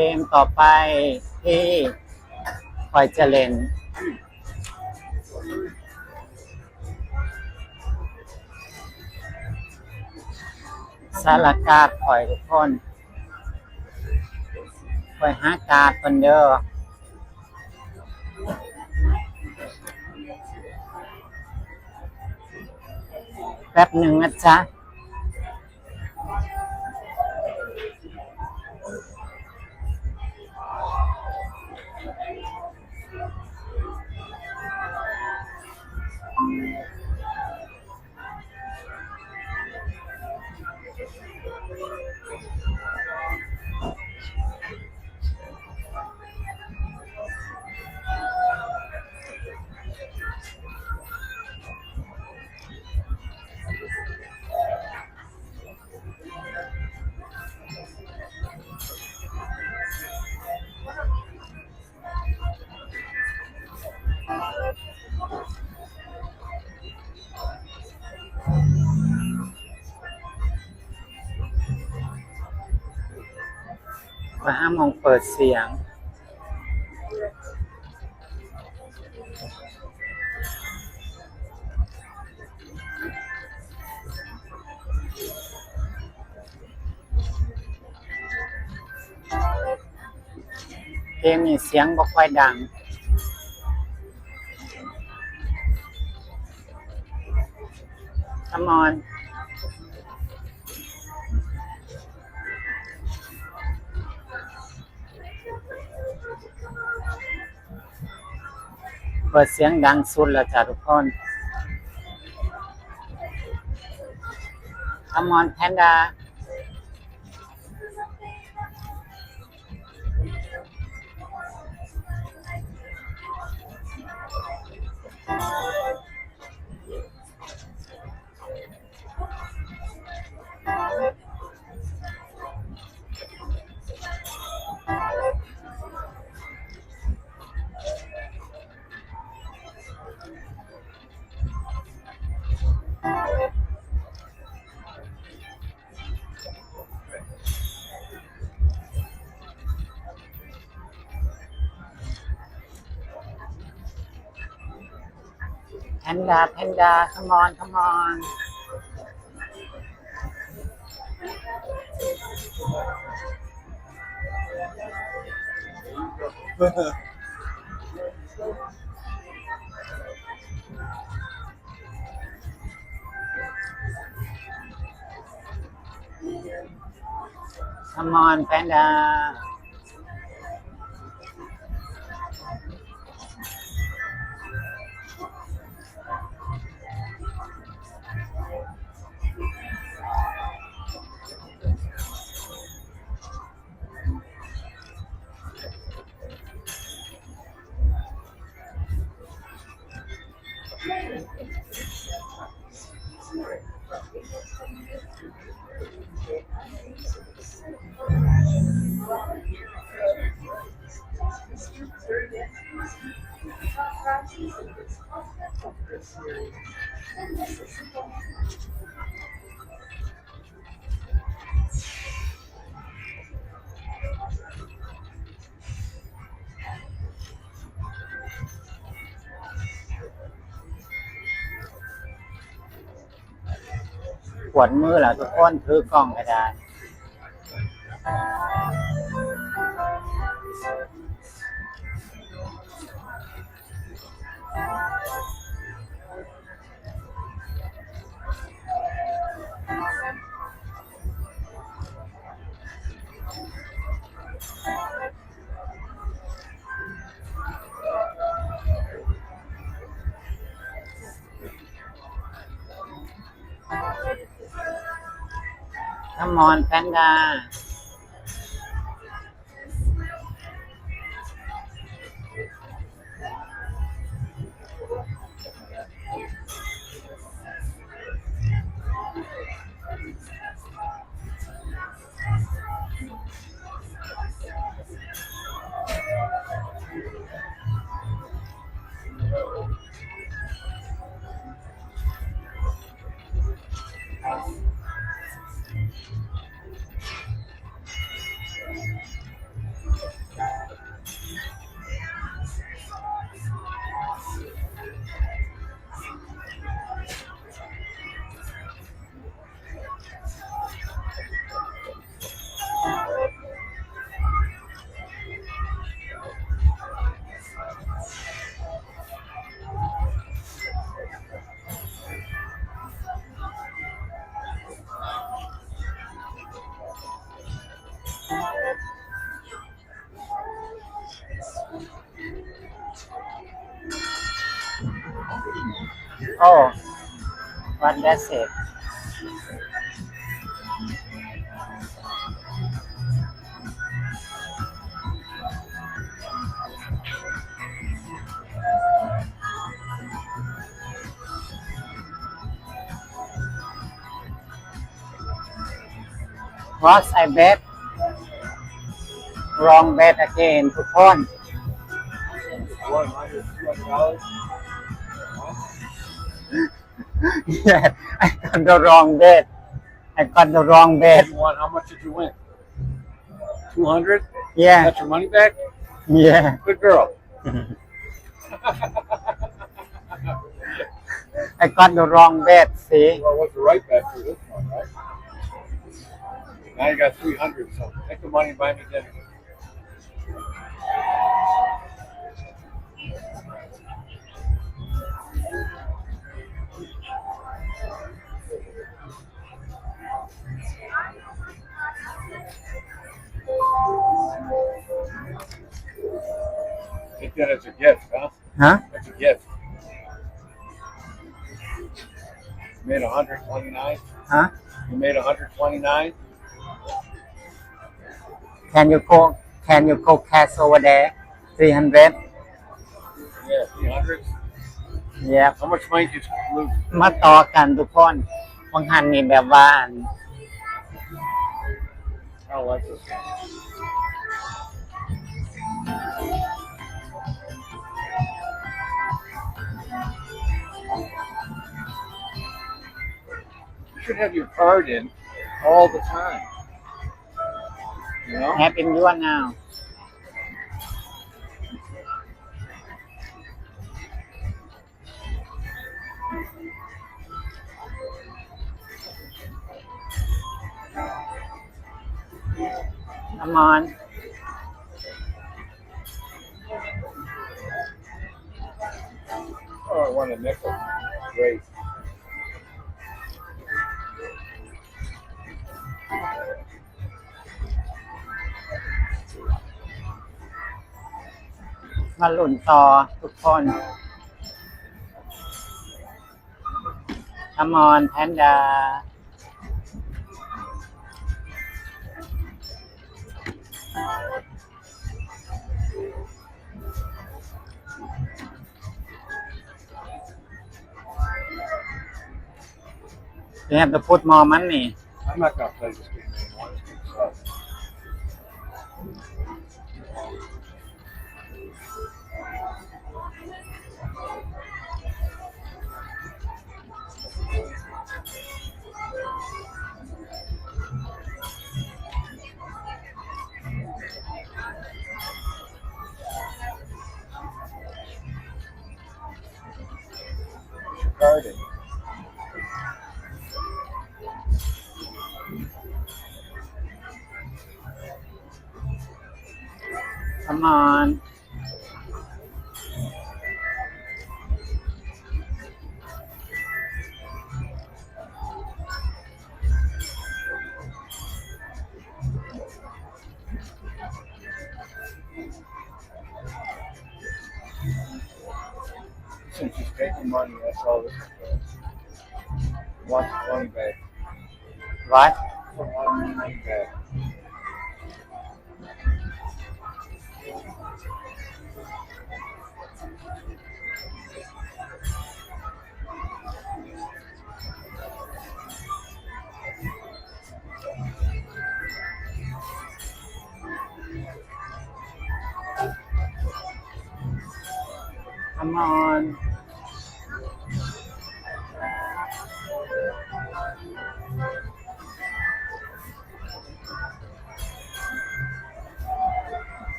เกมต่อไปที่ข้อยจะเล่นสารการ์ดข้อยทุกคนข้อยหาการ์ดเพิ่นเด้อแป๊บหนึ่งนะจ๊ะข้อยหาหม้องเปิดเสียงเกมนี้เสียงบ่ค่อยดังCome on เปิดเสียงดังสุดแล้วจ้ะทุกคน Come on Panda Panda Come on Come on Come on Pandaปวดมือแล้วทุกคนถือกล้องก็ได้Come on Panda Oh, what does it? What's I bet? Wrong bet again ทุกคน $100. Yes, I got the wrong bet. I got the wrong bet. How much did you win? 200? Yeah, Got your money back? yeah. Good girl. I got the wrong bet, see? Well, what's the right bet for this one, right? Now you got 300, so take the money and buy me dinner. Take that as a gift, huh? Huh? That's a gift. You made 129? Huh? You made 129? Can you go cash over there? 300? Yeah, 300. Yeah. How much money did you lose? มาต่อกันทุกคนบางหันนี่แบบว่า I don't like this. You should have your card in all the time. You know? have in your now. Come on. Oh, I want a nickel. Great.มาลุ้นต่อทุกคน Come on, Panda. You have to put more money. I'm not going to play this game anymore. This game sucks. Card in. Come on. Since she's taking money, that's all this is. Wants the money back. What? Wants the money back. Come on.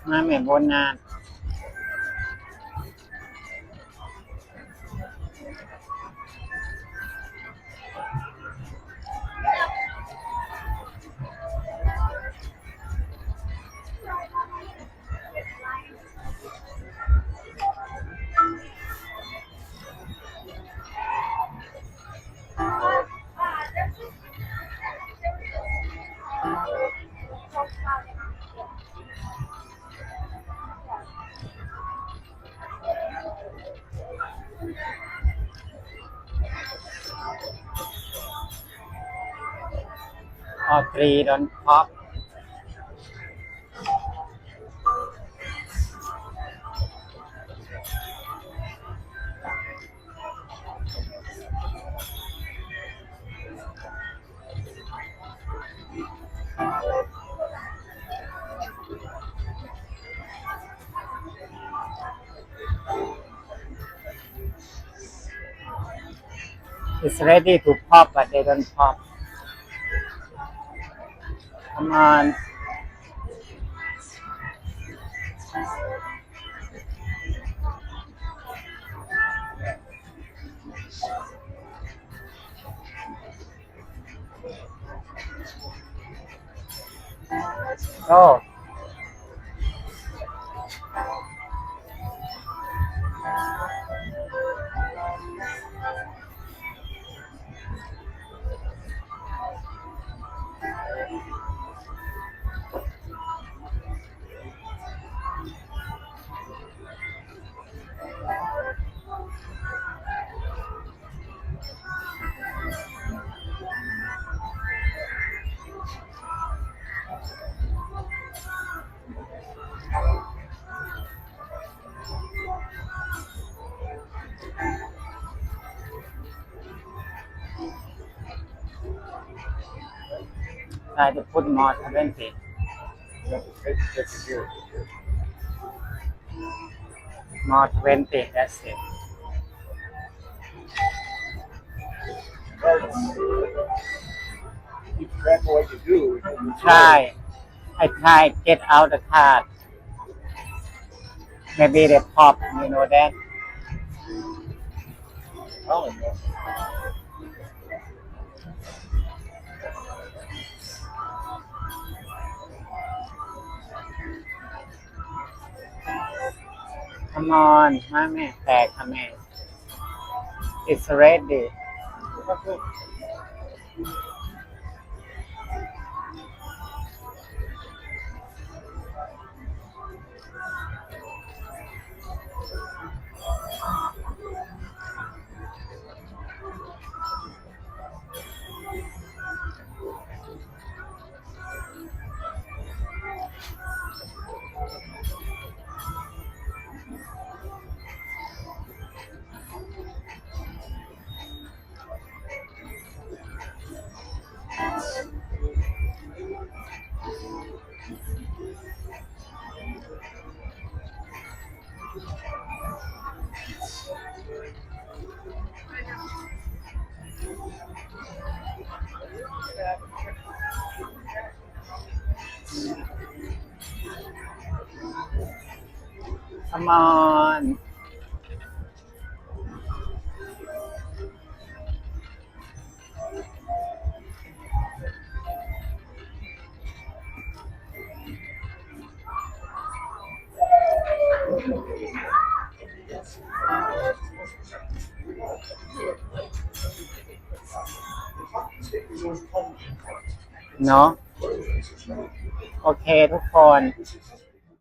Mami, buena. All three don't pop. It's ready to pop, but they don't pop. Come on. Go. Try to put more 20. You have to take it here. More 20, that's it. Keep track of what you do. Try. I try get out the card. Maybe they pop, you know that? Oh, no. Come on มาแม่แตกค่ะแม่ It's ready. Come on. No? โอเคทุกคน